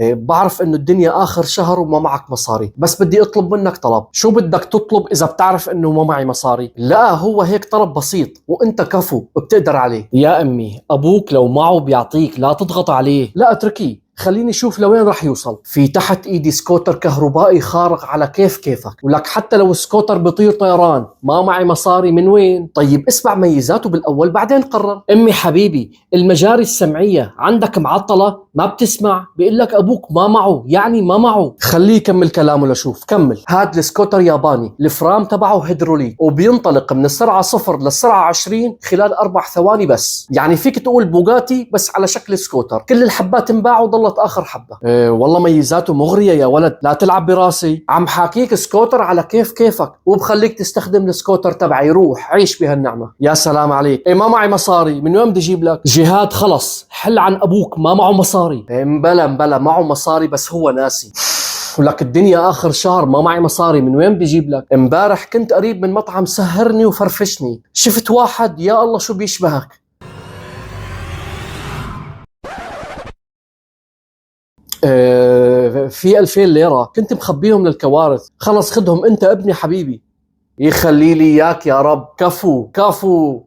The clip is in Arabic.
بعرف انه الدنيا اخر شهر وما معك مصاري، بس بدي اطلب منك طلب. شو بدك تطلب اذا بتعرف انه ما معي مصاري؟ لا هو هيك طلب بسيط وانت كفو بتقدر عليه. يا امي ابوك لو معه بيعطيك، لا تضغط عليه. لا اتركيه، خليني اشوف لوين رح يوصل. في تحت ايدي سكوتر كهربائي خارق على كيفك، ولك حتى لو سكوتر بيطير طيران. ما معي مصاري من وين؟ طيب اسمع ميزاته بالاول بعدين قرر. امي حبيبي المجاري السمعية عندك معطلة، ما بتسمع، بيقول لك ابوك ما معه، يعني ما معه. خليه يكمل كلامه لشوف. كمل. هاد السكوتر ياباني، الفرام تبعه هيدروليك وبينطلق من السرعة 0 للسرعة 20 خلال 4 ثواني بس. يعني فيك تقول بوغاتي بس على شكل سكوتر. كل الحبات انباعوا وضلت اخر حبة. والله ميزاته مغرية يا ولد، لا تلعب براسي. عم حاكيك سكوتر على كيفك، وبخليك تستخدم السكوتر تبعي. روح عيش بهالنعمة. يا سلام عليك. ما معي مصاري، من وين بدي اجيب لك؟ جهاد خلص حل عن ابوك، ما معه مصاري. مبلا معه مصاري بس هو ناسي. ولك الدنيا اخر شهر ما معي مصاري، من وين بجيب لك؟ امبارح كنت قريب من مطعم سهرني وفرفشني، شفت واحد يا الله شو بيشبهك. في 2000 ليرة كنت مخبيهم للكوارث. خلص خدهم انت ابني حبيبي. يخلي لي اياك يا رب. كفو.